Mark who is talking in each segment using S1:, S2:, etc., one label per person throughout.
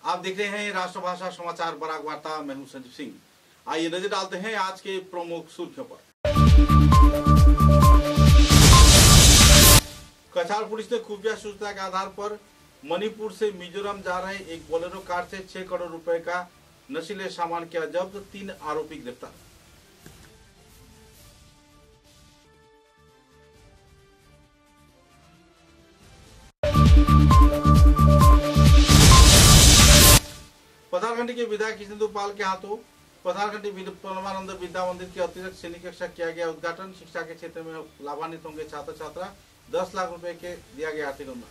S1: आप देख रहे हैं राष्ट्रभाषा समाचार बराक वार्ता। मैं हूं संजीव सिंह। आइए नजर डालते हैं आज के प्रमुख सुर्खियों पर। कछार पुलिस ने खुफिया सूचना के आधार पर मणिपुर से मिजोरम जा रहे एक बोलेरो कार से 6 करोड़ रुपए का नशीले सामान किया जब्त, 3 आरोपी गिरफ्तार। पथारखंडी के विधायक कृष्णदेव पाल के हाथों पथारखंडी परमानंद विद्या मंदिर के अतिरिक्त श्रेणी कक्षा किया गया उद्घाटन। शिक्षा के क्षेत्र में लाभान्वित होंगे छात्र छात्रा। 10 लाख रुपए के दिया गया आर्थिक अनुदान।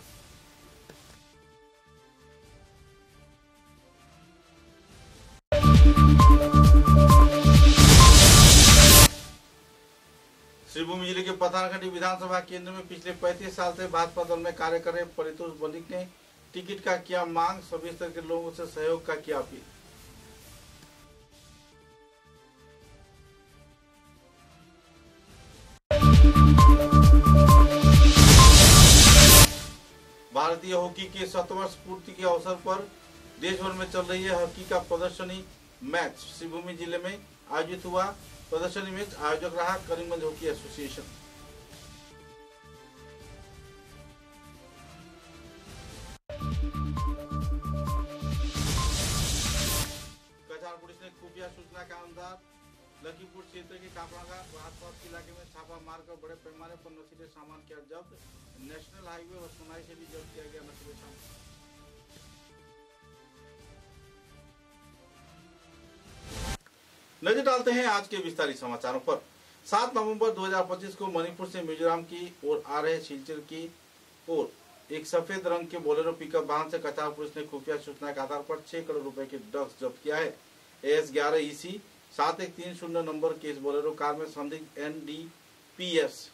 S1: श्रीभूमि जिले के पथारखंडी विधानसभा केंद्र में पिछले 35 साल से भाजपा दल में कार्य कर रहे परितोष बनिक ने टिकट का किया मांग। सभी स्तर के लोगों से सहयोग का किया अपील। भारतीय हॉकी के 7 वर्ष पूर्ति के अवसर पर देश भर में चल रही है हॉकी का प्रदर्शनी मैच। श्रीभूमि जिले में आयोजित हुआ प्रदर्शनी मैच। आयोजक रहा करीमगंज हॉकी एसोसिएशन। कछार पुलिस ने खुफिया सूचना के अनुसार लखीमपुर क्षेत्र के कापड़ागा आसपास के इलाके में छापा मारकर बड़े पैमाने पर नशीले सामान किया जब्त। नेशनल हाईवे व सोनाई से भी जब्त किया गया नशीले सामान। नजर डालते हैं आज के विस्तारित समाचारों पर। 7 नवंबर 2025 को मणिपुर से मिजोरम की ओर आ रहे सिलचर की ओर एक सफेद रंग के बोलेरो पिकअप वाहन से कछार पुलिस ने खुफिया सूचना के आधार पर 6 करोड़ रुपए के ड्रग्स जब्त किया है। AS11 EC 7130 नंबर के इस बोलेरो कार में संदिग्ध NDPS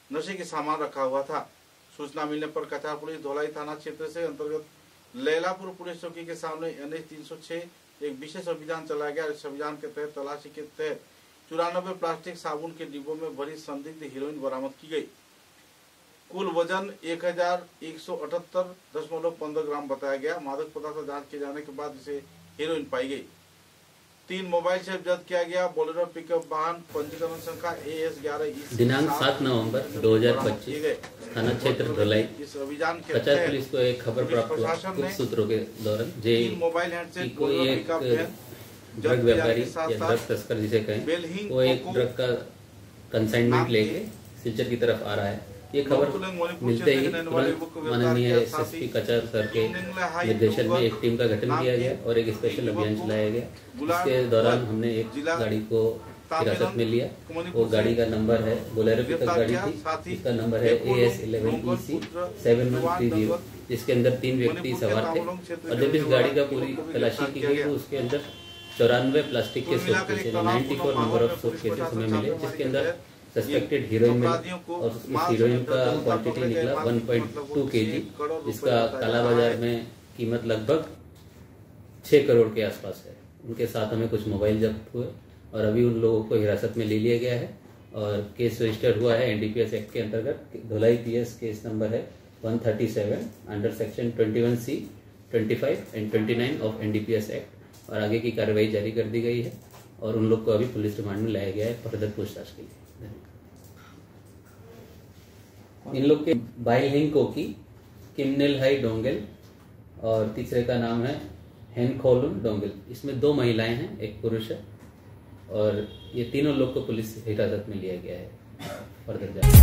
S1: नशे के सामान रखा हुआ था। सूचना मिलने पर कछार पुलिस धोलाई थाना क्षेत्र से अंतर्गत लैलापुर पुलिस चौकी के सामने NH 306 एक विशेष अभियान चलाया गया। इस अभियान के तहत तलाशी के तहत 94 प्लास्टिक साबुन के डिब्बों में भरी संदिग्ध हीरोइन बरामद की गई। कुल वजन 1178.15 ग्राम बताया गया। मादक पदार्थ जांच किए जाने के बाद इसे हीरोइन पाई गई। 3 मोबाइल से जब्त किया गया। बोलेरो पिकअप वाहन पंजीकरण संख्या AS11 EC
S2: दिनांक 7 नवंबर 2025 थाना क्षेत्र धोलाई।
S1: इस अभियान के
S2: कछार पुलिस को एक खबर प्राप्त हुआ गुप्त सूत्रों के दौरान जे
S1: मोबाइल हैंडसेट
S2: कोई एक ड्रग व्यापारी या ड्रग तस्कर जिसे कहें वो एक ड्रग का कंसाइनमेंट लेके सिलचर की तरफ आ रहा है। ये खबर मिलते ही माननीय SSP कछार सर के निर्देशन में एक टीम का गठन किया गया और एक स्पेशल अभियान चलाया गया। इसके दौरान हमने एक गाड़ी को हिरासत में लिया। वो गाड़ी का नंबर है बोलेरो पिकअप गाड़ी थी। इसका नंबर है AS11 EC 7130 जिसके अंदर 3 व्यक्ति सवार थे। और जब इस गाड़ी का पूरी तलाशी की गई तो उसके अंदर 94 प्लास्टिक के सूटकेस 94 नंबर ऑफ सूटकेसेस हमें मिले जिसके अंदर सस्पेक्टेड हीरोइन मिला और इस हीरोइन का क्वांटिटी निकला 1.2 kg। इसका काला बाजार में कीमत लगभग 6 करोड़ के आसपास है। उनके साथ हमें कुछ मोबाइल जब्त हुए और अभी उन लोगों को हिरासत में ले लिया गया है और केस रजिस्टर्ड हुआ है NDPS एक्ट के अंतर्गत। धोलाई PS केस नंबर है 137 under section 21C 25 and 29 of NDPS act और आगे की कार्रवाई जारी कर दी गई है और उन लोग को अभी पुलिस रिमांड में लाया गया है फर्दर पूछताछ के लिए। इन लोग के बाइलिंग कोकी किमनेल हाई डोंगेल और तीसरे का नाम है हेनखोलुन डोंगेल। इसमें 2 महिलाएं हैं, एक पुरुष है और ये तीनों लोग को पुलिस हिरासत में लिया गया है फर्दर जांच।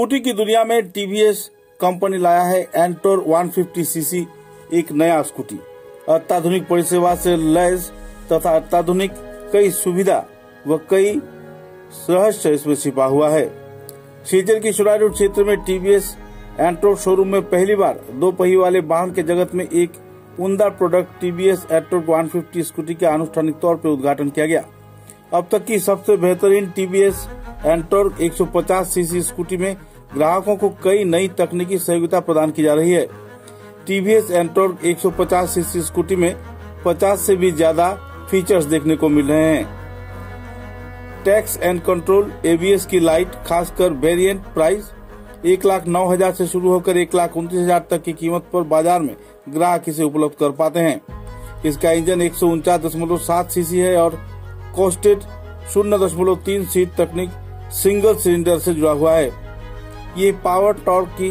S1: स्कूटी की दुनिया में टीवीएस कंपनी लाया है एंटोर 150 सीसी, एक नया स्कूटी अत्याधुनिक परिसेवा से लैस तथा अत्याधुनिक कई सुविधा व कई रहस्य इसमें छिपा हुआ है। सिलचर की सुराई रोड क्षेत्र में टीवीएस एंटोर शोरूम में पहली बार दो पहिए वाले वाहन के जगत में एक उम्दा प्रोडक्ट टीवीएस एंटोर 150 स्कूटी का आनुष्ठानिक तौर पर उद्घाटन किया गया। अब तक की सबसे बेहतरीन टीवीएस एंटोर 150 सीसी स्कूटी में ग्राहकों को कई नई तकनीकी सहयोगिता प्रदान की जा रही है। टीवीएस एंटोर 150 सीसी स्कूटी में 50 से भी ज्यादा फीचर्स देखने को मिल रहे हैं। टैक्स एंड कंट्रोल, एबीएस की लाइट, खासकर वेरिएंट प्राइस 1,09,000 से शुरू होकर 1,29,000 तक की कीमत पर बाजार में ग्राहक इसे उपलब्ध कर पाते हैं। इसका इंजन 149.7 सीसी है और कोस्टेड 0.3 सीट तकनीक सिंगल सिलेंडर से जुड़ा हुआ है। ये पावर टॉर्क की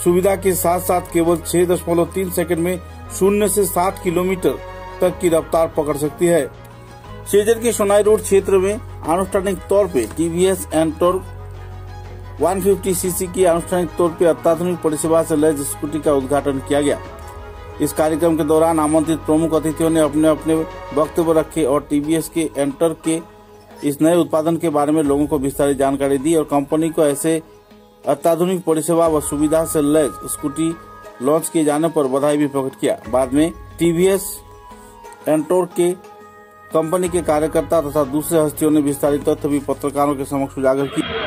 S1: सुविधा के साथ साथ केवल 6.3 सेकंड में 0 से 60 किलोमीटर तक की रफ्तार पकड़ सकती है। सिलचर के सोनाई रोड क्षेत्र में आनुष्ठानिक तौर पे टीवीएस एंटोर 150 सीसी की आनुष्ठानिक तौर पे अत्याधुनिक परिसेवा से लैस स्कूटी का उद्घाटन किया गया। इस कार्यक्रम के दौरान आमंत्रित प्रमुख अतिथियों ने अपने अपने वक्तव्य रखे और टीवीएस के एंटोर के इस नए उत्पादन के बारे में लोगों को विस्तारित जानकारी दी और कंपनी को ऐसे अत्याधुनिक परिसेवा व सुविधा से लैस स्कूटी लॉन्च किए जाने पर बधाई भी प्रकट किया। बाद में टीवीएस एंटोर के कंपनी के कार्यकर्ता तथा दूसरे हस्तियों ने विस्तारित तथ्य भी पत्रकारों के समक्ष उजागर किए।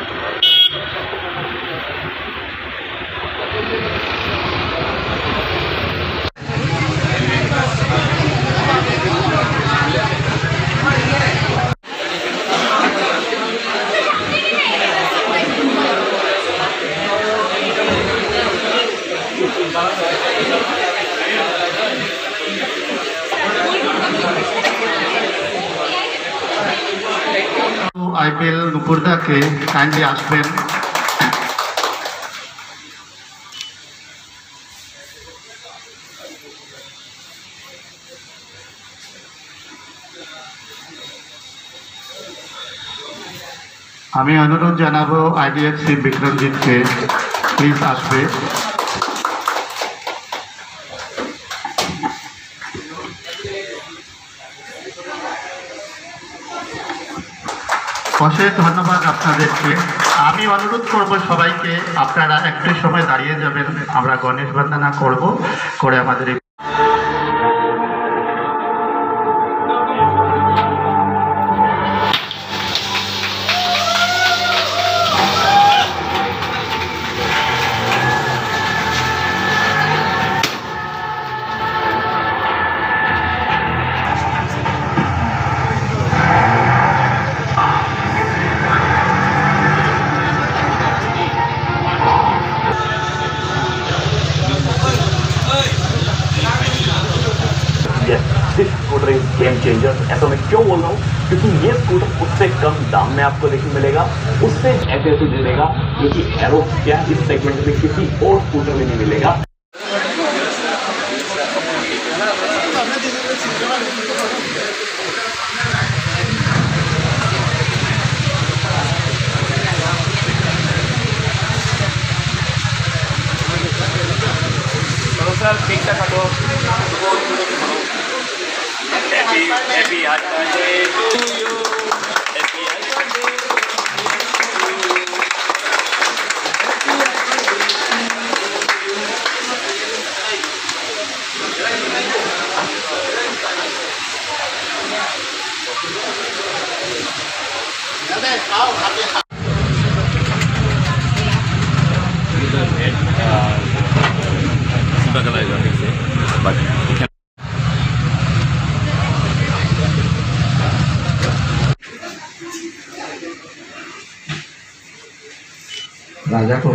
S3: आईपीएल नुपुरदा के काइंडली आसबेन। আমি অনুরোধ জানাবো আইডিএফসি বিক্রমজিৎকে প্লিজ আসবে। অশেষ ধন্যবাদ আপনাদেরকে। আমি অনুরোধ করব সবাইকে আপনারা একটু সময় দাঁড়িয়ে যাবেন, আমরা গণেশ বন্দনা করব, করে আমাদের
S4: this scooter is game changer. ऐसा मैं क्यों बोल रहा हूँ? क्योंकि ये स्कूटर उससे कम दाम में आपको देखने मिलेगा, उससे ऐसे मिलेगा जो कि एरो क्या इस सेगमेंट में किसी और स्कूटर में नहीं मिलेगा।
S5: सर ठीक ठाक हटो। Happy birthday to you. Happy birthday.
S3: Raja को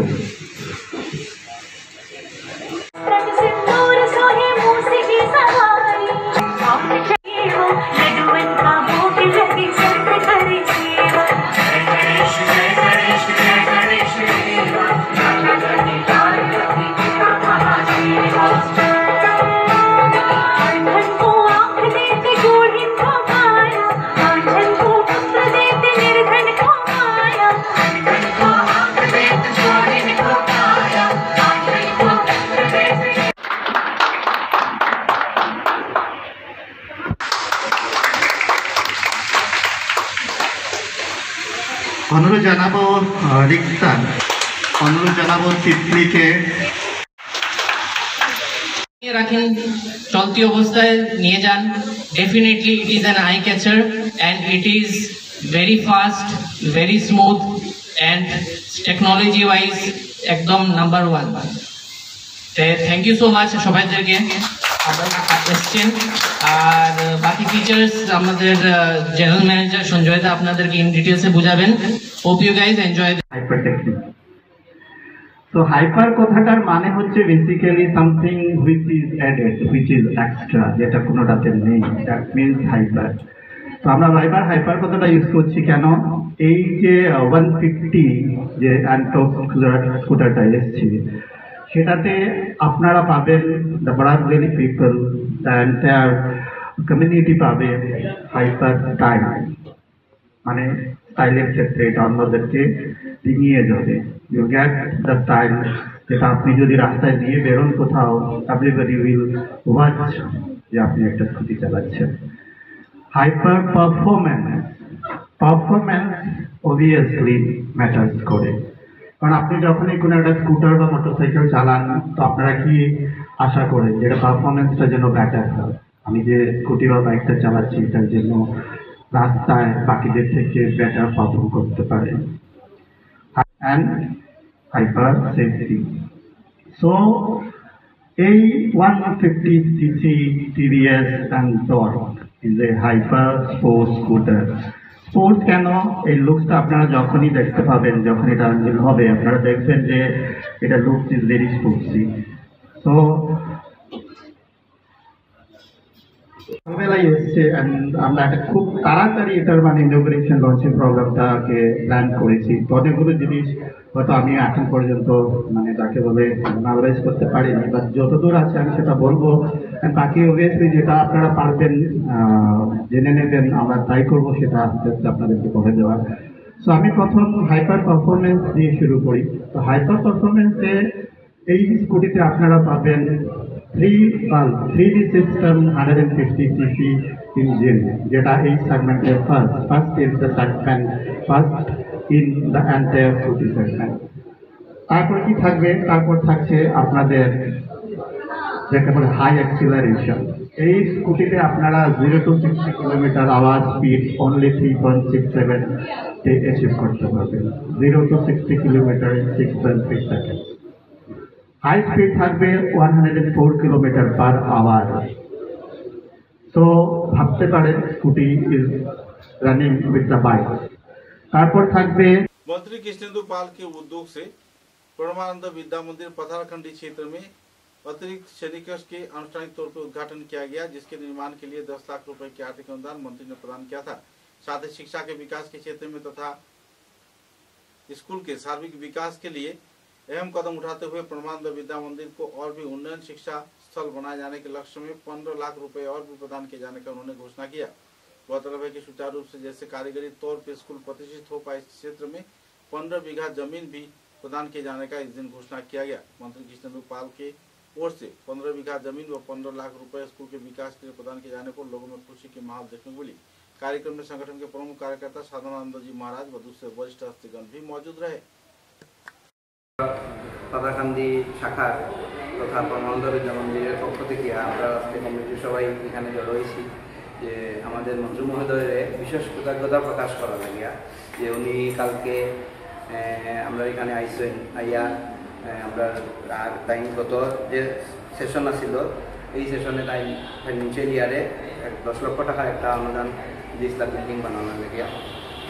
S3: অনুরোধ জানাবো রিক্সান, অনুরোধ জানাবো তিতলিকে
S6: রাখেন, চলতি অবস্থায় নিয়ে যান। Definitely it is an eye catcher and it is very fast, very smooth and technology wise একদম number 1। Thank you so much সবাইদেরকে এসছেন। আর বাকি ফিচার্স আমাদের জেনারেল ম্যানেজার সঞ্জয় দা আপনাদেরকে ইন ডিটেলসে বুঝাবেন। Hope you guys enjoy.
S3: তো হাইপার কথাটার মানে হচ্ছে basically something which is added, which is extra, যেটা কোনোটাতে নেই, দ্যাট মিনস হাইপার। তো আমরা বারবার হাইপার কথাটা ইউজ করছি কেন? এই যে 150 যে অ্যান্টক স্কুটারটা এসছে, সেটাতে আপনারা পাবেন the Bradvalley people, the entire community পাবে হাইপার স্টাইল, মানে স্টাইলের ক্ষেত্রে এটা অন্যদেরকে নিয়ে যাবে। ইউ গেট দ্য স্টাইল, যেটা আপনি যদি রাস্তায় দিয়ে বেরোন কোথাও, এভরিবডি উইল ওয়াচ যে আপনি একটা স্কুটি চালাচ্ছেন। হাইপার পারফরম্যান্স অবভিয়াসলি ম্যাটার্স করে, কারণ আপনি যখনই কোনো একটা স্কুটার বা মোটরসাইকেল চালান, তো আপনারা কি আশা করেন যেটা পারফরমেন্সটা যেন ব্যাটার হয়। আমি যে স্কুটি বা বাইকটা চালাচ্ছি এটার জন্য রাস্তায় বাকিদের থেকে বেটার পারফর্ম করতে পারে। And hyper safety. সো এই 150cc TVS and Torque is a hyper sports scooter. Sports কেন? এই লুকসটা আপনারা যখনই দেখতে পাবেন, যখন এটা আনজিল হবে, আপনারা দেখবেন যে এটা looks is very sporty. So সকালবেলায় এসছে, আমরা একটা খুব তাড়াতাড়ি এটার মানে ইনোগ্রেশন লঞ্চিং প্রোগ্রামটাকে প্ল্যান করেছি। তো অনেকগুলো জিনিস হয়তো আমি এখন পর্যন্ত মানে তাকে বলে নালাইজ করতে পারিনি, বাট যতদূর আছে আমি সেটা বলবো। বাকি অবভিয়াসলি যেটা আপনারা পারবেন জেনে নেবেন, আমরা ট্রাই করবো সেটা আস্তে আস্তে আপনাদেরকে বলে দেওয়ার। সো আমি প্রথম হাইপার পারফরমেন্স দিয়ে শুরু করি। তো হাইপার পারফরমেন্সে এই স্কুটিতে আপনারা পাবেন 3D সিস্টেম 150cc ইঞ্জিন, যেটা এই সেগমেন্টের first in the segment, first in the entire scooty segment. তারপর কি থাকবে? তারপর থাকছে আপনাদের যেটা বলে হাই অ্যাক্সিলারেশন। এই স্কুটিতে আপনারা 0 to 60 kilometre hour speed only 3.67 তে অ্যাচিভ করতে পারবেন। 0 to 60 kilometre in 6.3 second. High speed থাকবে 104 কিলোমিটার পার আওয়ার। তো ভাবতে পারেন scooty is running with the bike. তারপর থাকবে
S1: मंत्री कृष्णेंदु पाल के उद्योग से परमानंद विद्या मंदिर पथारखंडी क्षेत्र में अतिरिक्त श्रेणी कक्ष के आनुष्ठानिक तौर पर उद्घाटन किया गया, जिसके निर्माण के लिए 10 लाख रुपए के आर्थिक अनुदान मंत्री ने प्रदान किया था। साथ ही शिक्षा के विकास के क्षेत्र में तथा स्कूल के सार्वजनिक विकास के लिए अहम कदम उठाते हुए परमानंद विद्या मंदिर को और भी उन्नयन शिक्षा स्थल बनाए जाने के लक्ष्य में 15 लाख रुपए और भी प्रदान किए जाने का उन्होंने घोषणा किया। गौरतलब है कि सुचारू रूप से जैसे कारीगरी तौर पर स्कूल प्रतिष्ठित हो पाए, इस क्षेत्र में 15 बीघा जमीन भी प्रदान किए जाने का इस दिन घोषणा किया गया। मंत्री कृष्णेंदु पाल के ओर से 15 बीघा जमीन व 15 लाख रुपए स्कूल के विकास के लिए प्रदान किए जाने पर लोगों में खुशी की माहौल देखने को मिली। कार्यक्रम में संगठन के प्रमुख कार्यकर्ता साधनानंद जी महाराज व दूसरे वरिष्ठ हस्तीगण भी मौजूद रहे।
S7: पथारखंडी शाखार तथा परमानंद विद्या मंदिर पक्ष থেকে আমরা আজকে কমিটির সবাই এখানে জড়ো হয়েছি যে আমাদের মন্ত্রী মহোদয়ের বিশেষ কৃতজ্ঞতা প্রকাশ করা লাগিয়া যে উনি কালকে আমরা এখানে আইসেন আইয়া আমরা আর টাইম গত যে সেশন আছিল এই সেশনে টাইম ফাইন্যান্সিয়াল ইয়ারে 10 লক্ষ টাকা একটা অনুদান 20 লাখ বিল্ডিং বানানো লাগিয়া।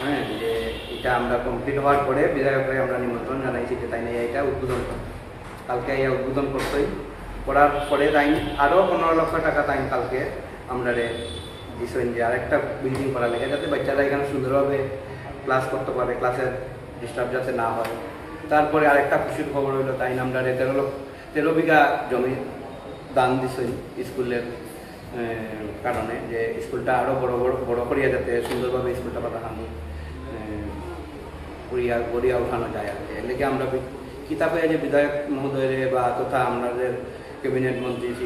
S7: হ্যাঁ, যে এটা আমরা কমপ্লিট হওয়ার পরে বিধায়ককে আমরা নিমন্ত্রণ জানাইছি যে তাই নিয়ে এটা উদ্বোধন করতে। কালকে এই উদ্বোধন করতেই করার পরে তাই আরও 15 লক্ষ টাকা তাই কালকে আমরা দিছেন যে আরেকটা বিল্ডিং করা লাগে, যাতে বাচ্চারা এখানে সুন্দরভাবে ক্লাস করতে পারে, ক্লাসের ডিস্টার্ব যাতে না হয়। তারপরে আরেকটা খুশির খবর হইলো তাই আমরা 13 বিঘা জমি দান দিছেন স্কুলের কারণে, যে স্কুলটা আরও বড় করিয়া যাতে সুন্দরভাবে স্কুলটা পাতাখানি গড়িয়া উঠানো যায় আর কি। এর লেগে আমরা কিতাবে যে বিধায়ক মহোদয়ের বা তথা আমাদের ক্যাবিনেট মন্ত্রী শ্রী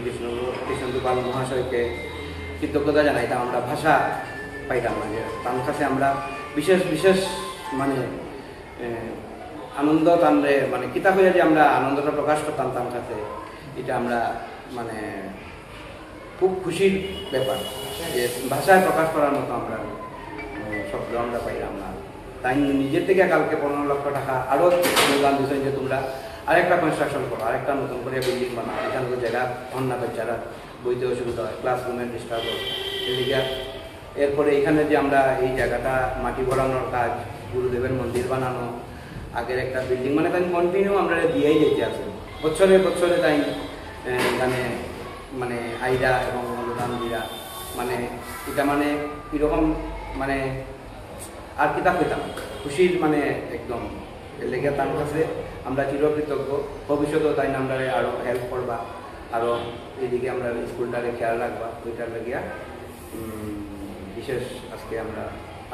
S7: কৃষ্ণেন্দু পাল মহাশয়কে কৃতজ্ঞতা জানাইতাম। আমরা ভাষা পাইতাম না যে তার কাছে আমরা বিশেষ মানে আনন্দ টানলে মানে কিতাব হয়ে যে আমরা আনন্দটা প্রকাশ করতাম তার কাছে, এটা আমরা মানে খুব খুশির ব্যাপার যে ভাষায় প্রকাশ করার মতো আমরা শব্দ আমরা পাইলাম না। তাই নিজের থেকে কালকে 15 লক্ষ টাকা আরও অনুদান দিয়েছেন যে তোমরা আরেকটা কনস্ট্রাকশন করো, আরেকটা নতুন করে বিল্ডিং বানাও, এখান থেকে জায়গা অন্য বাচ্চারা বইতে অসুবিধা হয়, ক্লাসরুমের ডিস্টার্ব হয় এদিকে। এরপরে এখানে যে আমরা এই জায়গাটা মাটি ভরানোর কাজ, গুরুদেবের মন্দির বানানো, আগের একটা বিল্ডিং মানে তাই কন্টিনিউ আমরা দিয়েই যেতে আছে বছরে বছরে। তাই এখানে মানে আইরা এবং অনুদান দিয়া মানে এটা মানে এরকম মানে আর কিতাব পেতাম খুশির মানে একদম লেগে তার কাছে আমরা চিরকৃতজ্ঞ। ভবিষ্যতেও তাই আমরা আরও হেল্প করবা, আরও এদিকে আমরা স্কুলটারে খেয়াল রাখবা, ওইটার লাগিয়া বিশেষ আজকে আমরা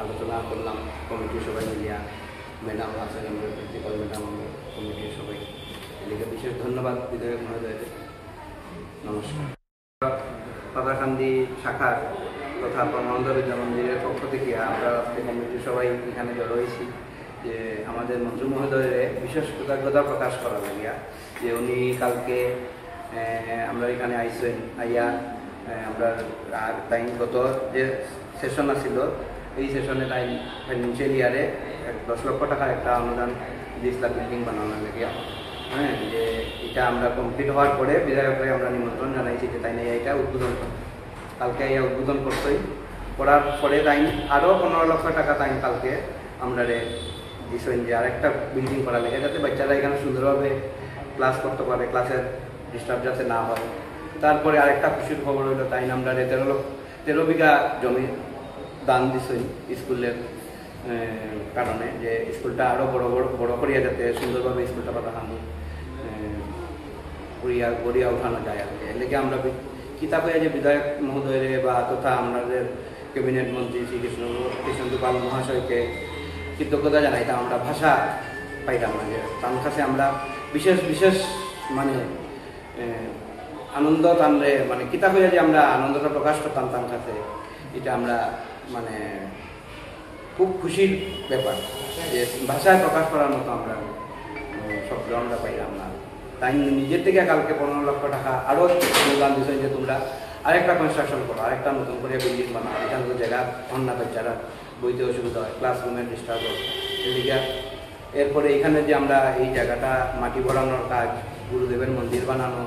S7: আলোচনা করলাম কমিটির সবাই মিলিয়া, ম্যাডাম আছেন আমাদের প্রিন্সিপাল ম্যাডাম, কমিটির সবাই এদিকে বিশেষ ধন্যবাদ বিধায়ক মহোদয়কে। নমস্কার। পাতাকান্দি শাখার তথা পরমানন্দবিদ্যা মন্দিরের পক্ষ থেকে আমরা আজকে কমিটির সবাই এখানে জড়ো হয়েছি যে আমাদের মন্ত্রী মহোদয়ের বিশেষ কৃতজ্ঞতা প্রকাশ করা লাগিয়া যে উনি কালকে আমরা এখানে আইসেন আইয়া আমরা আর তাই গত যে সেশন আছিল এই সেশনে তাই ফাইন্যান্সিয়াল ইয়ারে 10 লক্ষ টাকার একটা অনুদান দিয়েছিল বিল্ডিং বানানোর লাগিয়া। হ্যাঁ, যে এটা আমরা কমপ্লিট হওয়ার পরে বিধায়ককে আমরা নিমন্ত্রণ জানাইছি যে তাই নিয়ে এটা উদ্বোধন করতে, কালকে এই উদ্বোধন করতেই করার পরে তাই আরও 15 লক্ষ টাকা তাই কালকে আমরা দিয়েছেন যে আরেকটা বিল্ডিং করা লেগে যাতে বাচ্চারা এখানে সুন্দরভাবে ক্লাস করতে পারে, ক্লাসের ডিস্টার্ব যাতে না হয়। তারপরে আরেকটা খুশির খবর হইলো তাই আমরা 13 বিঘা জমি দান দিয়েছেন স্কুলের কারণে, যে স্কুলটা আরও বড় করিয়া যাতে সুন্দরভাবে স্কুলটা পাতাখানি গড়িয়া উঠানো যায় আর কি। এর লেগে আমরা কিতাব হয়ে যে বিধায়ক মহোদয়ের বা তথা আমাদের ক্যাবিনেট মন্ত্রী শ্রী কৃষ্ণদুপাল মহাশয়কে কৃতজ্ঞতা জানাই। তা আমরা ভাষা পাইতাম না যে তার কাছে আমরা বিশেষ বিশেষ মানে আনন্দ টানলে মানে কিতাব হয়ে যে আমরা আনন্দটা প্রকাশ করতাম তার কাছে, এটা আমরা মানে খুব খুশির ব্যাপার যে ভাষায় প্রকাশ করার মতো আমরা শব্দ আমরা পাইলাম না। তাই নিজের থেকে কালকে 15 লক্ষ টাকা আরও অনুদান দিয়েছেন যে তোমরা আরেকটা কনস্ট্রাকশন করো, আরেকটা নতুন করে বিল্ডিং বানাও, এখান থেকে জায়গা অন্য বাচ্চারা বইতে অসুবিধা হয়, ক্লাসরুমের ডিস্টার্ব হয় এদিকে। এরপরে এখানে যে আমরা এই জায়গাটা মাটি ভরানোর কাজ, গুরুদেবের মন্দির বানানো,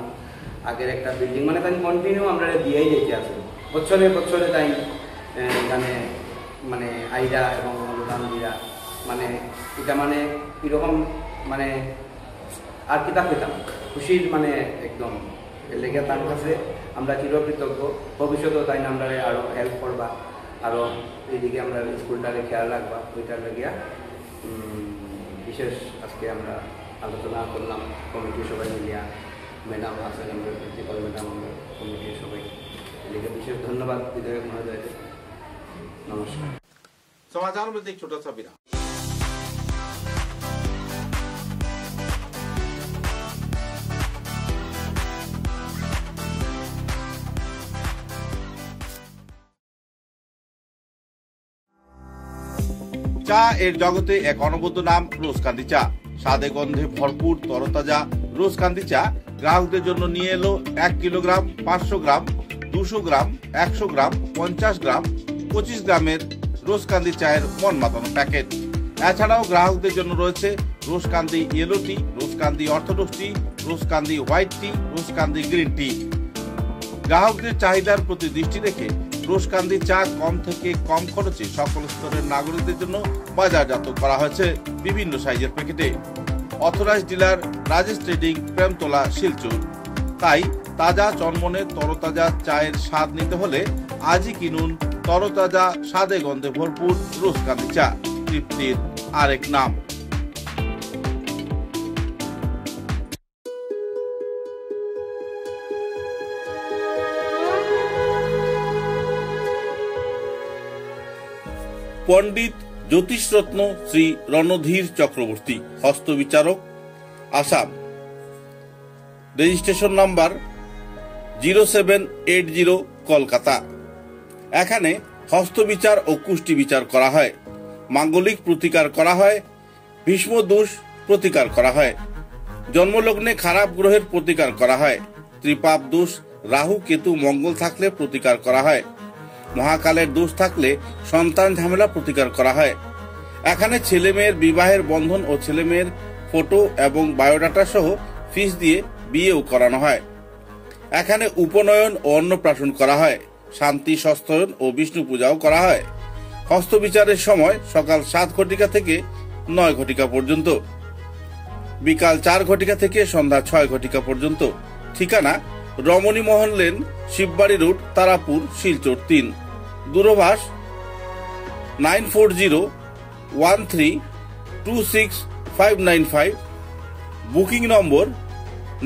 S7: আগের একটা বিল্ডিং মানে তাই কন্টিনিউ আমরা দিয়েই যেতে আছে বছরে বছরে। তাই এখানে মানে আইরা এবং অনুদান দিয়া মানে এটা মানে এরকম মানে আর কিতাব পেতাম খুশির মানে একদম লেগে তার কাছে আমরা চিরকৃতজ্ঞ। ভবিষ্যতেও তাই আমরা আরও হেল্প করবা, আরও এদিকে আমরা স্কুলটারে খেয়াল রাখবা, ওইটার লাগিয়া বিশেষ আজকে আমরা আলোচনা করলাম কমিটির সবাই মিলিয়া, ম্যাডাম আছেন আমাদের প্রিন্সিপাল ম্যাডাম, কমিটির সবাই এদিকে বিশেষ ধন্যবাদ বিধায়ক মহোদয়কে। नमस्कार।
S1: समाचार में एक छोटा सा विराम। চা এর জগতে এক অনবদ্য নাম রোজকান্দি চা। স্বাদে গন্ধে ভরপুর তরতাজা রোজকান্দি চা গ্রাহকদের জন্য নিয়ে এলো 1 কিলোগ্রাম, 500 গ্রাম, 200 গ্রাম, 100 গ্রাম, 50 গ্রাম, 25 গ্রামের রোজকান্দি চায়ের মন মাতানো প্যাকেট। এছাড়াও গ্রাহকদের জন্য রয়েছে রোজকান্দি ইয়েলো টি, রোজকান্দি অর্থোডক্স টি, রোজকান্দি হোয়াইট টি, রোজকান্দি গ্রিন টি। গ্রাহকদের চাহিদার প্রতি দৃষ্টি রেখে রোজকান্দি চা কম থেকে কম খরচে সকল স্তরের নাগরিকদের জন্য বাজারজাত করা হয়েছে বিভিন্ন সাইজের প্যাকেটে। Authorised dealer Rajesh trading, Premtala, Silchar. তাই তাজা চনমনে তরতাজা চায়ের স্বাদ নিতে হলে আজই কিনুন তরতাজা স্বাদে গন্ধে ভরপুর রোজকান্দি চা, তৃপ্তির আরেক নাম। পণ্ডিত জ্যোতিষরত্ন শ্রী রণধীর চক্রবর্তী, হস্তবিচারক, আসাম। Registration number 0780, Kolkata. এখানে হস্তবিচার ও কুষ্টি বিচার করা হয়। মাঙ্গলিক প্রতিকার করা হয়, ভীষ্ম দোষ প্রতিকার করা হয়, জন্মলগ্নে খারাপ গ্রহের প্রতিকার করা হয়, ত্রিপাপ দোষ রাহু কেতু মঙ্গল থাকলে প্রতিকার করা হয়, মহাকালের দোষ থাকলে সন্তান ঝামেলা প্রতিকার করা হয়। এখানে ছেলে মেয়ের বিবাহের বন্ধন ও ছেলে মেয়ের ফটো এবং বায়োডাটা সহ ফিস দিয়ে বিয়েও করানো হয়। এখানে উপনয়ন ও অন্নপ্রাশন করা হয়, শান্তি সস্তয়ন ও বিষ্ণু পূজাও করা হয়। হস্তবিচারের সময় সকাল 7 ঘটিকা থেকে 9 ঘটিকা পর্যন্ত, বিকাল 4 ঘটিকা থেকে সন্ধ্যা 6 ঘটিকা পর্যন্ত। ঠিকানা রমণী মোহন লেন, শিববাড়ি রোড, তারাপুর, শিলচর 3। দূরভাষ 9401326595। বুকিং নম্বর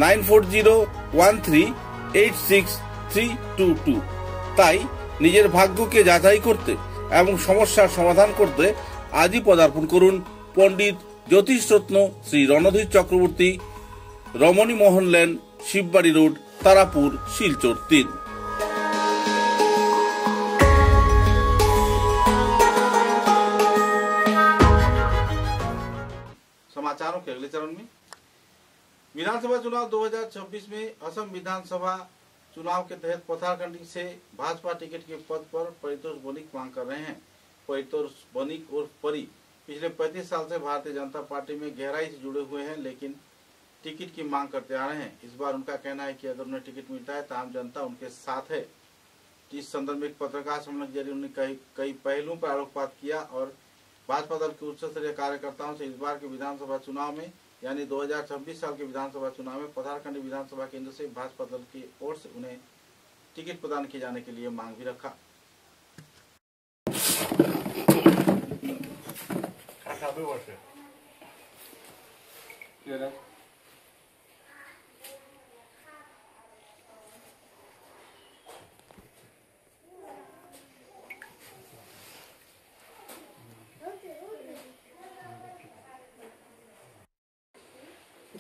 S1: 9401386322। তাই নিজের ভাগ্যকে যাচাই করতে এবং সমস্যার সমাধান করতে আজই পদার্পণ করুন পণ্ডিত জ্যোতিষরত্ন শ্রী রণধীর চক্রবর্তী, রমণী মোহন লেন, শিববাড়ি রোড, तारापुर, शिलचर 3। समाचारों के अगले चरण में विधानसभा चुनाव 2026 में असम विधानसभा चुनाव के तहत पथारकंडी से भाजपा टिकट के पद पर परितोष बनिक मांग कर रहे हैं। परितोष बनिक उर्फ परी पिछले 35 साल से भारतीय जनता पार्टी में गहराई से जुड़े हुए हैं, लेकिन टिकट की मांग करते आ रहे हैं। इस बार उनका कहना है कि अगर उन्हें टिकट मिलता है तो आम जनता उनके साथ है। इस संदर्भ में एक पत्रकार सम्मेलन जारी उन्होंने कई पहलुओं पर आलोकपात किया और भाजपा दल के उच्च स्तरीय कार्यकर्ताओं से इस बार के विधानसभा चुनाव में यानी 2026 साल के विधानसभा चुनाव में पथारकंडी विधानसभा केंद्र से भाजपा दल की ओर से उन्हें टिकट प्रदान किए जाने के लिए मांग भी रखा।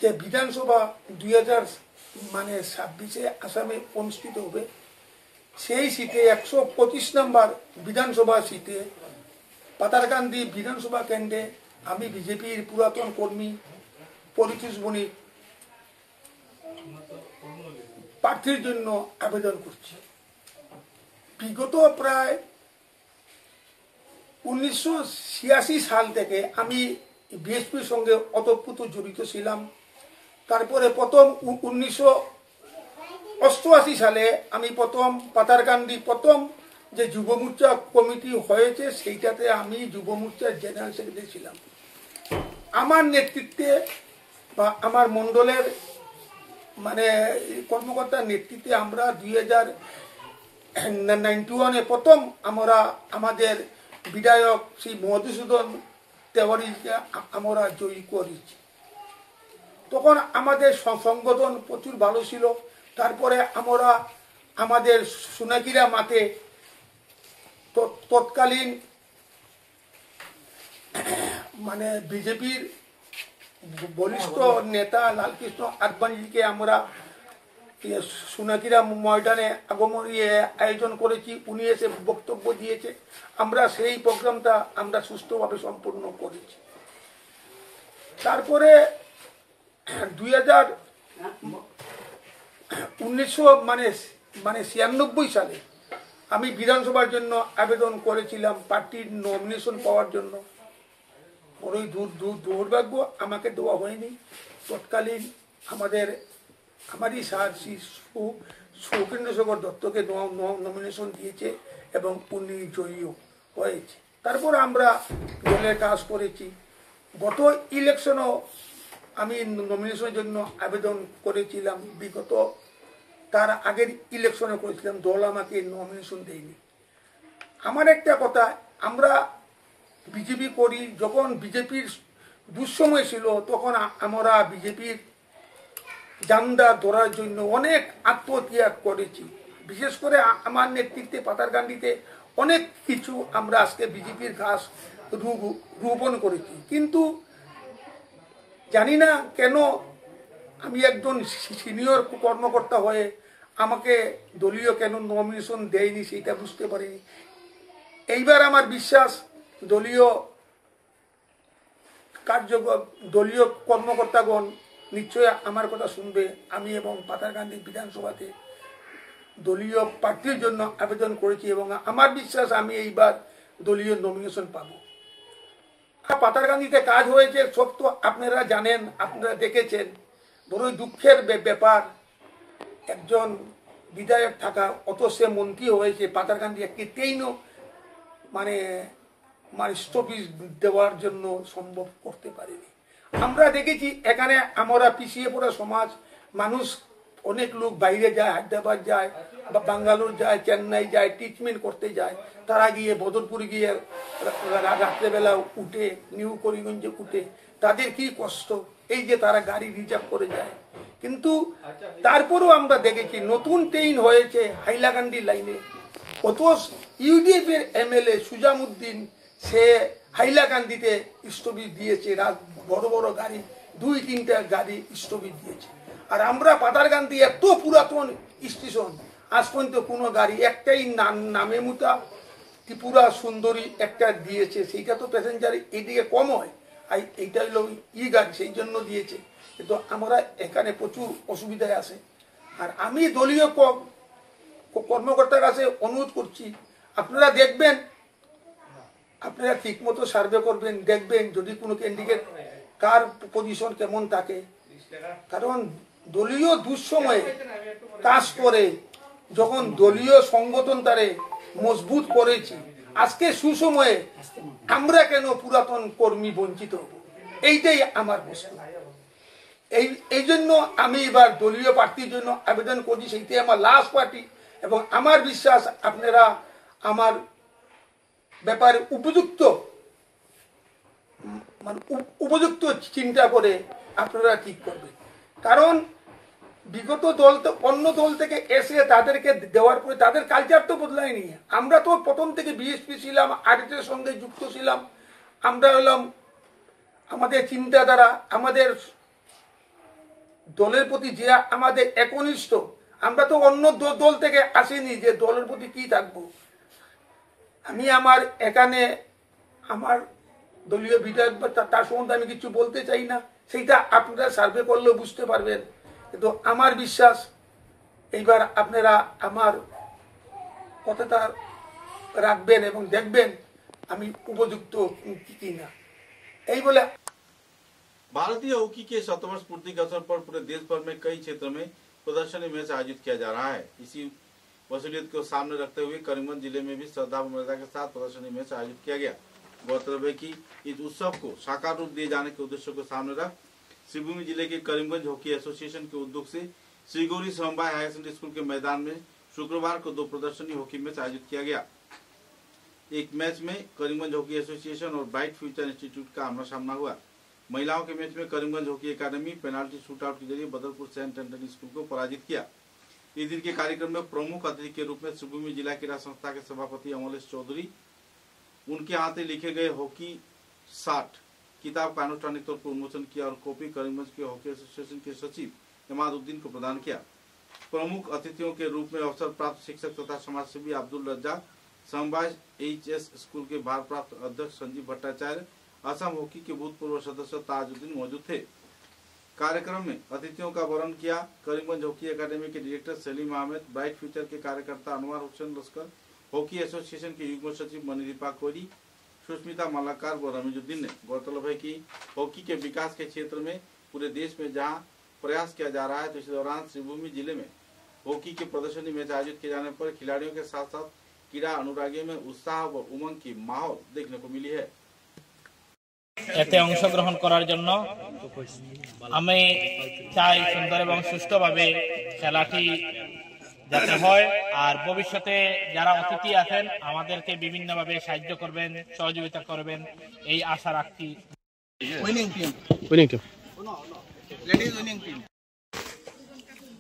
S8: যে বিধানসভা 2026 আসামে অনুষ্ঠিত হবে, সেই সিটে 125 নম্বর বিধানসভা সিটে পাতারকান্দি বিধানসভা কেন্দ্রে আমি বিজেপির পুরাতন কর্মী পরিতোষ বণিক প্রার্থীর জন্য আবেদন করছি। বিগত প্রায় 1986 সাল থেকে আমি বিএসপির সঙ্গে ওতপ্রোত জড়িত ছিলাম। তারপরে প্রথম 1988 সালে আমি প্রথম পাতারকান্দি প্রথম যে যুব মোর্চা কমিটি হয়েছে সেইটাতে আমি যুব মোর্চার জেনারেল সেক্রেটারি ছিলাম। আমার নেতৃত্বে বা আমার মণ্ডলের কর্মকর্তার নেতৃত্বে আমরা 2091 প্রথম আমরা আমাদের বিধায়ক শ্রী মধুসূদন তেওয়ারিকে আমরা জয়ী করেছি। তখন আমাদের সংগঠন প্রচুর ভালো ছিল। তারপরে আমরা আমাদের সোনাকিরা মাঠে তৎকালীন বিজেপির বরিষ্ঠ নেতা লালকৃষ্ণ আদবানিকে আমরা সোনাকিরা ময়দানে আগমনী আয়োজন করেছি। উনি এসে বক্তব্য দিয়েছে, আমরা সেই প্রোগ্রামটা আমরা সুষ্ঠুভাবে সম্পূর্ণ করেছি। তারপরে 1996 সালে আমি বিধানসভার জন্য আবেদন করেছিলাম পার্টির নমিনেশন পাওয়ার জন্য। বড়ই দুর্ভাগ্য আমাকে দেওয়া হয়নি। তৎকালীন আমারই স্যার শ্রী সৌকেন্দ্রশেখর দত্তকে নমিনেশন দিয়েছে এবং উনি জয়ীও হয়েছে। তারপর আমরা দলের কাজ করেছি। গত ইলেকশনও আমি নমিনেশনের জন্য আবেদন করেছিলাম। বিগত তার আগের ইলেকশনে করেছিলাম, দল আমাকে নমিনেশন দেয়নি। আমার একটা কথা, আমরা বিজেপি করি, যখন বিজেপির দুঃসময় ছিল তখন আমরা বিজেপির জান্দা ধরার জন্য অনেক আত্মত্যাগ করেছি। বিশেষ করে আমার নেতৃত্বে পাতারকান্দিতে অনেক কিছু আমরা আজকে বিজেপির ঘাস রোপণ করেছি। কিন্তু জানি না কেন আমি একজন সিনিয়র কর্মকর্তা হয়ে আমাকে দলীয় কেন নমিনেশন দেয়নি সেটা বুঝতে পারিনি। এইবার আমার বিশ্বাস দলীয় দলীয় কর্মকর্তাগণ নিশ্চয়ই আমার কথা শুনবে। আমি এবং পাতারকান্দি বিধানসভাতে দলীয় প্রার্থীর জন্য আবেদন করেছি এবং আমার বিশ্বাস আমি এইবার দলীয় নমিনেশন পাবো। পাতারকান্দিতে কাজ হয়েছে সব তো আপনারা জানেন, আপনারা দেখেছেন। বড়ই দুঃখের ব্যাপার, একজন বিধায়ক থাকা অত সে মন্ত্রী হয়েছে, পাতারকান্দি একটি ট্রেনও মানে স্টপেজ দেওয়ার জন্য সম্ভব করতে পারেনি। আমরা দেখেছি এখানে আমরা পিছিয়ে পড়া সমাজ, মানুষ অনেক লোক বাইরে যায়, হায়দ্রাবাদ যায় বা বাঙ্গালোর যায়, চেন্নাই যায়, ট্রিটমেন্ট করতে যায়। তারা গিয়ে বদরপুর গিয়ে রাত্রেবেলা উঠে, নিউ করিমগঞ্জে উঠে, তাদের কি কষ্ট, এই যে তারা গাড়ি রিজার্ভ করে যায়। কিন্তু তারপরেও আমরা দেখেছি নতুন ট্রেন হয়েছে হাইলাকান্দি লাইনে, অত ইউডিএফ এর এমএলএ সুজামুদ্দিন সে হাইলাকান্দিতে স্টপেজ দিয়েছে, বড় বড় গাড়ি 2-3টা গাড়ি স্টপেজ দিয়েছে। আর আমরা পাতারকান্দি এত পুরাতন স্টেশন, আজ পর্যন্ত কোনো গাড়ি একটাই নামে মুতা ত্রিপুরা সুন্দরী একটা দিয়েছে, সেইটা তো প্যাসেঞ্জার এদিকে কম হয়, আর এইটা হলো গাড়ি, সেই জন্য দিয়েছে। কিন্তু আমরা এখানে প্রচুর অসুবিধায় আছে। আর আমি দলীয় কর্মকর্তার কাছে অনুরোধ করছি, আপনারা দেখবেন, আপনারা ঠিক মতো সার্ভে করবেন, দেখবেন যদি কোনো ক্যান্ডিডেট কার পজিশন কেমন থাকে। কারণ দলীয় দুঃসময়ে কাজ করে, যখন দলীয় সংগঠন তারে মজবুত করেছি, আজকে সুসময়ে আমরা কেন পুরাতন কর্মী বঞ্চিত হব, এইটাই আমার প্রশ্ন। এই জন্য আমি এবার দলীয় প্রার্থীর জন্য আবেদন করছি, সেইটাই আমার লাস্ট পার্টি। এবং আমার বিশ্বাস আপনারা আমার ব্যাপারে উপযুক্ত চিন্তা করে আপনারা ঠিক করবেন। কারণ বিগত দল তো অন্য দল থেকে এসে তাদেরকে দেওয়ার পরে তাদের কালচার তো বদলায়নি। আমরা তো প্রথম থেকে বিএসপি ছিলাম, আরএসএর সঙ্গে যুক্ত ছিলাম। আমরা হলাম, আমাদের চিন্তাধারা, আমাদের দলের প্রতি যে আমাদের একনিষ্ঠ, আমরা তো অন্য দল থেকে আসিনি যে দলের প্রতি কি থাকবো। আমি আমার এখানে আমার দলীয় বিধায়ক তার সম্বন্ধে আমি কিছু বলতে চাই না, সেইটা আপনারা সার্ভে করলেও বুঝতে পারবেন। কিন্তু আমার বিশ্বাস এইবার আপনারা আমার কথাটা রাখবেন এবং দেখবেন আমি উপযুক্ত কিনা। এই বলে
S1: भारतीय हॉकी के शतवर्ष पूर्ति के अवसर पर पूरे देश भर में कई क्षेत्रों में प्रदर्शनी मैच आयोजित किया जा रहा है। इसी वसूलियत को सामने रखते हुए करीमगंज जिले में भी श्रद्धा व मर्यादा के साथ प्रदर्शनी मैच आयोजित किया गया। गौरतलब है कि इस उत्सव को साकार रूप दिए जाने के उद्देश्य को सामने रख शिवभूमि जिले के करीमगंज हॉकी एसोसिएशन के उद्योग से श्रीगौरी समबाय हायर सेकेंडरी स्कूल के मैदान में शुक्रवार को 2 प्रदर्शनी हॉकी मैच आयोजित किया गया। एक मैच में करीमगंज हॉकी एसोसिएशन और ब्राइट फ्यूचर इंस्टीट्यूट का आमना सामना हुआ। महिलाओं के मैच में Karimganj hockey academy penalty shootout के जरिए बदरपुर सेंट एंटनी स्कूल को पराजित किया। इस दिन के कार्यक्रम में प्रमुख अतिथि के रूप में शिवभूमि जिला क्रीड़ा संस्था के सभापति अमोलेश चौधरी, उनके हाथे लिखे गए हॉकी 60 किताब का आनुष्ठानिक तौर पर उन्मोचन किया और कॉपी करीमगंज के हॉकी एसोसिएशन के सचिव इमादुद्दीन को प्रदान किया। प्रमुख अतिथियों के रूप में अवसर प्राप्त शिक्षक तथा समाजसेवी अब्दुल रज्जाक, समबाय एचएस स्कूल के भारप्राप्त अध्यक्ष संजीव भट्टाचार्य, असम हॉकी के भूतपूर्व सदस्य ताजुद्दीन मौजूद थे। कार्यक्रम में अतिथियों का वरण किया करीमगंज हॉकी एकेडमी के director Salim Ahmed, bright future के कार्यकर्ता अनवर हुसैन लश्कर, हॉकी एसोसिएशन के युग्म सचिव मनीदीपा कोरी, सुष्मिता मलाकार व रमीजुद्दीन ने। गौरतलब है कि हॉकी के विकास के क्षेत्र में पूरे देश में जहां प्रयास किया जा रहा है, तो इस दौरान शिवभूमि जिले में हॉकी के प्रदर्शनी मैच आयोजित किए जाने पर खिलाड़ियों के साथ साथ क्रीड़ा अनुरागियों में उत्साह व उमंग की माहौल देखने को मिली है।
S9: এতে অংশগ্রহণ করার জন্য আমি চাই সুন্দর এবং সুষ্ঠুভাবে খেলাটি যাতে হয়, আর ভবিষ্যতে যারা অতিথি আছেন আমাদেরকে বিভিন্নভাবে সাহায্য করবেন, সহযোগিতা করবেন, এই আশা রাখছি।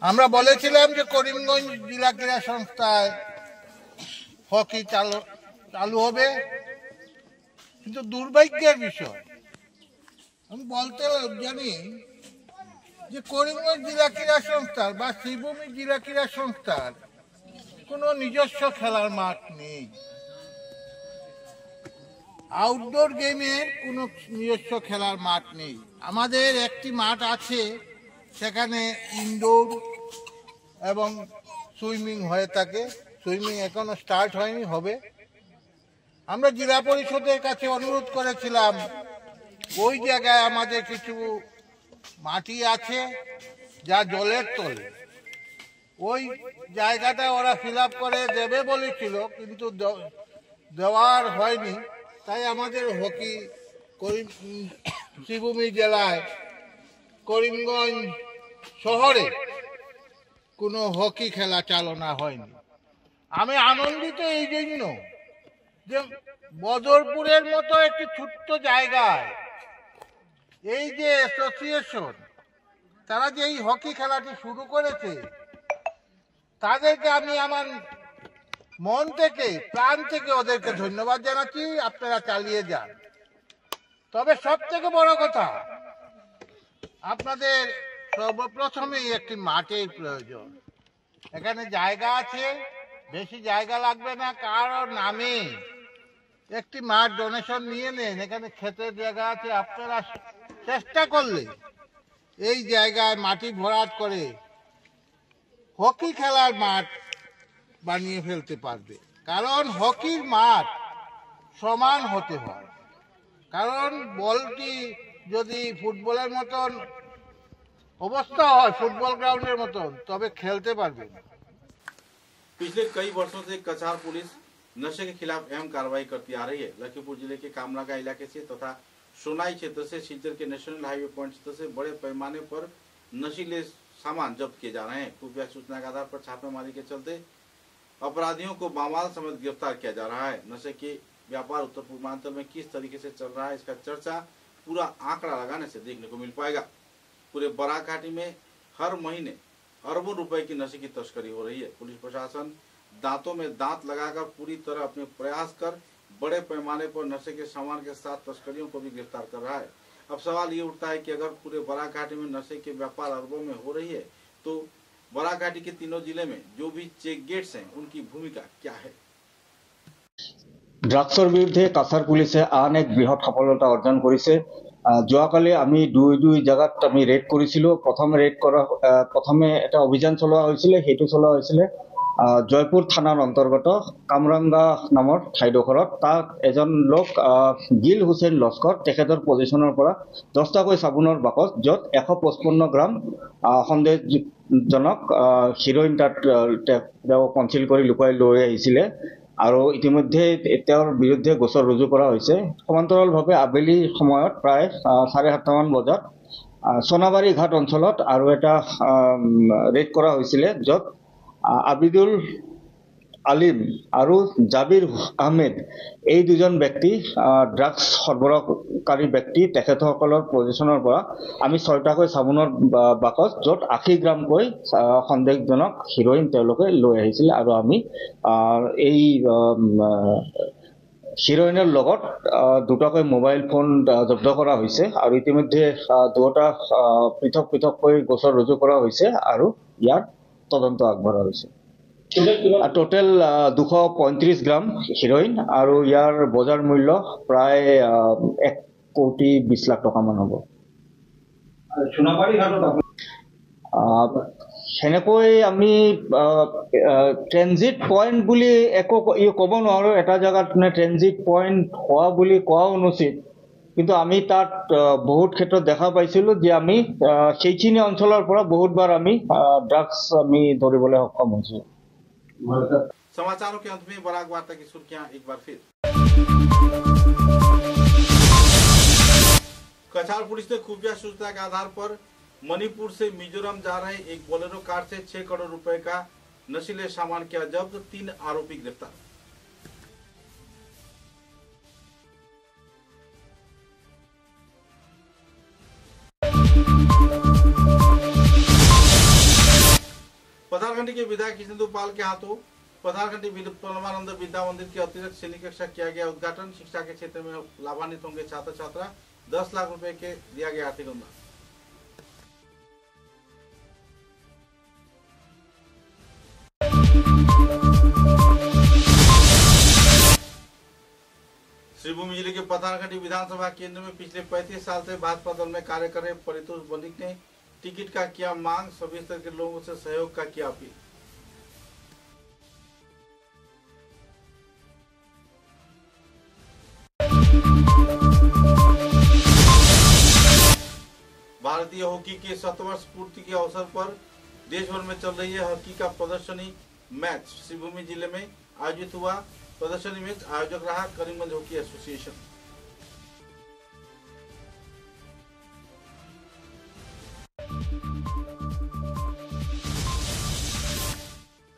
S10: আমরা বলেছিলাম যে করিমগঞ্জ জেলা ক্রীড়া সংস্থায় হকি চালু হবে, কিন্তু দুর্ভাগ্যের বিষয় আমি বলতে জানি যে করিমগঞ্জ জেলা ক্রীড়া সংস্থার বা শিবভূমি জেলা ক্রীড়া সংস্থার কোনো নিজস্ব খেলার মাঠ নেই। আউটডোর গেমের কোনো নিজস্ব খেলার মাঠ নেই। আমাদের একটি মাঠ আছে, সেখানে ইনডোর এবং সুইমিং হয়ে থাকে। সুইমিং এখনো স্টার্ট হয়নি, হবে। আমরা জেলা পরিষদের কাছে অনুরোধ করেছিলাম, ওই জায়গায় আমাদের কিছু মাটি আছে যা জলের তলে, ওই জায়গাটা ওরা ফিল আপ করে দেবে বলেছিল, কিন্তু দেওয়ার হয়নি। তাই আমাদের হকি শ্রীভূমি জেলায় করিমগঞ্জ শহরে কোনো হকি খেলা চালনা হয়নি। আমি আনন্দিত এই জন্য যে বদরপুরের মতো একটি ছোট্ট জায়গায় এই যে অ্যাসোসিয়েশন, তারা যে এই হকি খেলাটি শুরু করেছে, তাদেরকে আমি আমার মন থেকে, প্রাণ থেকে ওদেরকে ধন্যবাদ জানাচ্ছি। আপনারা চালিয়ে যান। তবে সব থেকে বড় কথা, আপনাদের সর্বপ্রথমেই একটি মাঠের প্রয়োজন। এখানে জায়গা আছে, বেশি জায়গা লাগবে না, কারো নামে একটি মাঠ ডোনেশন নিয়ে নেন। এখানে ক্ষেতের জায়গা আছে, আপনারা চেষ্টা করলে এই জায়গায় মাটি ভরাট করে হকি খেলার মাঠ বানিয়ে ফেলতে পারবে। কারণ হকির মাঠ সমান হতে হয়। কারণ বলটি যদি ফুটবলের মতন অবস্থা হয়, ফুটবল গ্राउंडের মতন, তবে খেলতে পারবে না।
S1: पिछले कई वर्षों से कछार पुलिस नशे के खिलाफ अहम कार्रवाई करती आ रही है। लखीमपुर जिले के कामलागा इलाके से तथा सोनाई क्षेत्र से सिलचर के नेशनल हाईवे पॉइंट क्षेत्र से बड़े पैमाने पर नशीले सामान जब्त किए जा रहे हैं। खुफिया सूचना के आधार पर छापेमारी के चलते अपराधियों को बामाल समेत गिरफ्तार किया जा रहा है। नशे के व्यापार उत्तर पूर्वांचल में किस तरीके से चल रहा है, इसका चर्चा पूरा आंकड़ा लगाने से देखने को मिल पाएगा। पूरे बराक घाटी में हर महीने अरबों रुपए की नशे की तस्करी हो रही है। पुलिस प्रशासन दांतों में दांत लगाकर पूरी तरह अपने प्रयास कर बड़े पैमाने पर नशे के सामान के साथ तस्करियों को भी गिरफ्तार कर रहा है। अब सवाल ये उठता है कि अगर पूरे बराक घाटी में नशे के व्यापार अरबों में हो रही है, तो बराक घाटी के तीनों जिले में जो भी चेक गेट्स हैं, उनकी भूमिका क्या है।
S11: ড্রাগছৰ বিৰুদ্ধে কাছাৰ পুলিচে আন এক বৃহৎ সফলতা অৰ্জন কৰিছে। যোৱাকালি আমি দুই জায়গাত আমি ৰেড কৰিছিলোঁ। প্ৰথমে এটা অভিযান চলোৱা হৈছিলে, সেইটো চলোৱা হৈছিলে জয়পুৰ থানাৰ অন্তৰ্গত কামৰাংগা নামৰ ঠাইডোখৰত। তাত এজন লোক গিল হুছেইন লস্কৰ, তেখেতৰ পজিশ্যনৰ পৰা 10টাকৈ চাবোনৰ বাকচ, য'ত 155 গ্ৰাম সন্দেহজনক হিৰইন তাত তেওঁ কনচিল কৰি লুকুৱাই লৈ আহিছিলে। আৰু ইতিমধ্যে তেওঁৰ বিৰুদ্ধে গোচৰ ৰুজু কৰা হৈছে। সমান্তৰালভাৱে আবেলি সময়ত প্ৰায় 7:30 বজাত সোনাবাৰী ঘাট অঞ্চলত আৰু এটা ৰেড কৰা হৈছিলে, য'ত আবিদুল আলিম আৰু জাবিৰ আহমেদ এই দুজন ব্যক্তি ড্ৰাগছ সৰবৰাহকাৰী ব্যক্তি, তেখেতসকলৰ পজিশ্যনৰ পৰা আমি 6টাকৈ চাবোনৰ বাকচ, য'ত 80 গ্ৰামকৈ সন্দেহজনক হিৰইন তেওঁলোকে লৈ আহিছিলে। আৰু আমি এই হিৰইনৰ লগত 2টাকৈ মোবাইল ফোন জব্দ কৰা হৈছে। আৰু ইতিমধ্যে 2টা পৃথককৈ গোচৰ ৰুজু কৰা হৈছে আৰু ইয়াৰ তদন্ত আগবঢ়া হৈছে। টোটেল 235 গ্ৰাম হিৰইন আৰু ইয়াৰ বজাৰ মূল্য প্ৰায় 1,20,00,000 টকা মান হ'ব। সেনেকৈ আমি ট্ৰেনজিট পইণ্ট বুলি একো ক'ব নোৱাৰোঁ। এটা জেগাত ট্ৰেনজিট পইণ্ট হোৱা বুলি কোৱা অনুচিত, কিন্তু আমি তাত বহুত ক্ষেত্ৰত দেখা পাইছিলোঁ যে আমি সেইখিনি অঞ্চলৰ পৰা বহুতবাৰ আমি ড্ৰাগছ আমি ধৰিবলৈ সক্ষম হৈছোঁ।
S1: समाचारों के अंत में बराक वार्ता की सुर्खियां एक बार फिर। कछार पुलिस ने खुफिया सूचना के आधार पर मणिपुर से मिजोरम जा रहे एक बोलेरो कार से 6 करोड़ रुपए का नशीले सामान किया जब्त, 3 आरोपी गिरफ्तार। पथारघंटी के विधायक कृष्णेंदु पाल के हाथों पथारघंटी परमानंद विद्या मंदिर के अतिरिक्त श्रेणी कक्षा किया गया उद्घाटन। शिक्षा के क्षेत्र में लाभान्वित होंगे छात्र छात्रा, 10 लाख रुपए के दिया गया आर्थिक अनुदान। सिरभूमि जिले के पथानखंडी विधानसभा केंद्र में पिछले 35 साल से भाजपा दल में कार्य कर रहे परितोष बनिक ने टिकट का किया मांग, सभी स्तर के लोगों से सहयोग का किया अपील। भारतीय हॉकी के 7 वर्ष पूर्ति के अवसर पर देश भर में चल रही है हॉकी का प्रदर्शनी मैच सिरभूमि जिले में आयोजित हुआ। प्रदर्शनी मैच आयोजक रहा करीमगंज हॉकी एसोसिएशन।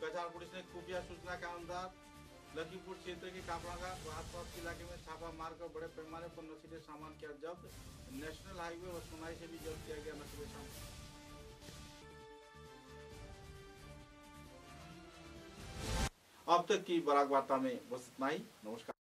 S1: कछार पुलिस ने खुफिया सूचना के अनुसार लखीमपुर क्षेत्र के कापड़ागा व आसपास के इलाके में छापा मारकर बड़े पैमाने पर नशीले सामान किया जब्त। नेशनल हाईवे व सोनाई से भी जब्त किया गया नशीले सामान। अब तक की बराक वार्ता में बस इतना ही। नमस्कार।